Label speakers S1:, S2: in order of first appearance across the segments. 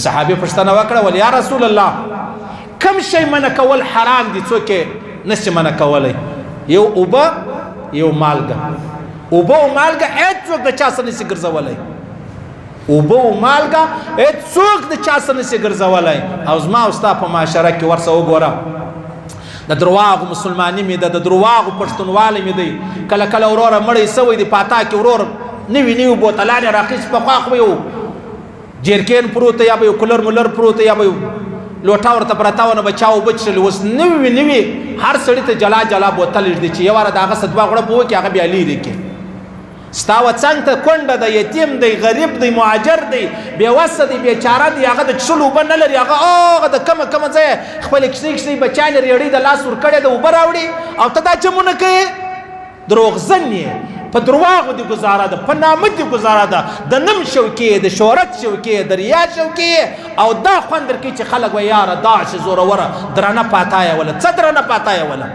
S1: صحابي پوښتنه وکړه ول یا رسول الله کم شی منع کول حرام دي څوک نشي منع کولای یو اوبه یو مالګه اوبه او مالګه هیڅوک د چا سره نشي ګرځولای اوبه او مالګه هیڅوک د چا سره نشي ګرځولای او زما او ستا په معاشره کې ورسه وګوره د درواغ مسلمانی می د درواغ پښتونواله می دی کله کله وروره مړی سوی دی پاتا کې ورور نوی بوتلان راخیس په خوا خو یو جیرکین پروت یا به کولر مولر پروت یا به لوټا ورته پرتاونه بچاو بچل وس نوی هر سړی ته جلا بوتل دي چې یو را دغه صدوا غړ بو کې هغه بیا لیدي کې ستاو څنګه ته کونډه د یتیم دی غریب دی مهاجر دی بے وسه دی بیچاره دی هغه د چلو بن لري هغه د کم ځای خپل کښې بچانه ریړی د لاس ور کړی د اوبه راوړي او ته دا چمونه کوي دروغجن یې په درواغو دی گزاره ده په نامه دی گزاره ده د نم شوکې د شهرت شوکې د ریا شوکې او دا خوند درکوي چې خلک وایي یاره دا چې زوروره درانه پاتایه وله څه درانه پاتایه وله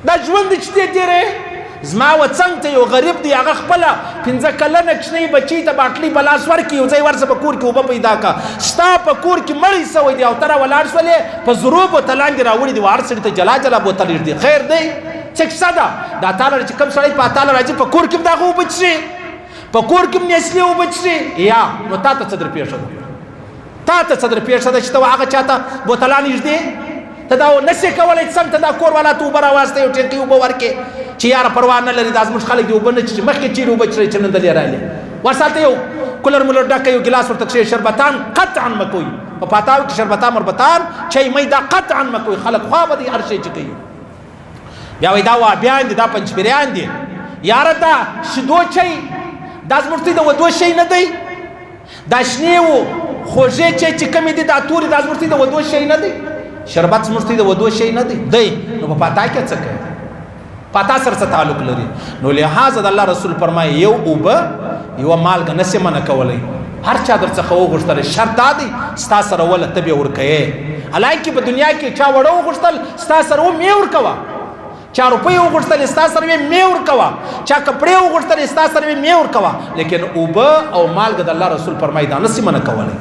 S1: دا ژوند دی چې دی تېرې زما و څنګ ته یو غریب دی هغه خپله 15 کلنه کوچنۍ بچی ته باټلۍ په لاس ورکړي یو ځای ورسه په کور کې اوبه پیدا کړه ستا په کور کې مړی سوی دی او ته راولاړ شولې په زرو بوتل لاندې راوړي دي هر سړي ته جلا بوتل دی خیر دی څه کیسه ده دا تاله چې کوم سړی په تاله راځي په کور کې هم دغه اوبه څښي په کور کې هم نسلې اوبه څښي یا نو تا ته څه در پیښه ده چې ته هغه چاته بوتلان نږدې ته دا نشې کولی څنګه ته دا کور والا ته اوبه راواستې یو ټینکۍ اوبه ورکې چې یاره پروا نه لري دا زموږ خلک دي اوبه نه څښي مخکې چیرې اوبه څښي چې نن دلې رالې ورساته یو کولر مولر ډکه یو ګلاس ورته کښې شربتان قطعا مه کوئ په پاتاو کې شربتان مربتان چای مې دا قطعا مه کوئ خلک خوا به دي هر شی چې کوي بیا وایي دا وابیان دي دا پنجپیریان دي یاره دا شیدو چای دا زموږ د ودو شی نه دی دا شنې و خوږې چای چې کمې دي دا تورې دا زموږ د ودو شی نه دی شربت زموږ د ودو شی نه دی نو په پاتا کې څه کوي پاتا سره څه تعلق لري نو لہذا د الله رسول فرمایي یو اوبه یو مالګه نشي منع کولی هر چا در څخه وغوښتل شرط دا دی ستا سره وله ته بیا ورکوې حالانکې په دنیا کې چا وړه وغوښتل ستا سره مې ورکوه چا روپۍ وغوښتل ستا سره مې ورکوه چا کپړې وغوښتل ستا سره مې ورکوه لیکن اوبه او مالګه د الله رسول فرمایي دا نشي منع کولی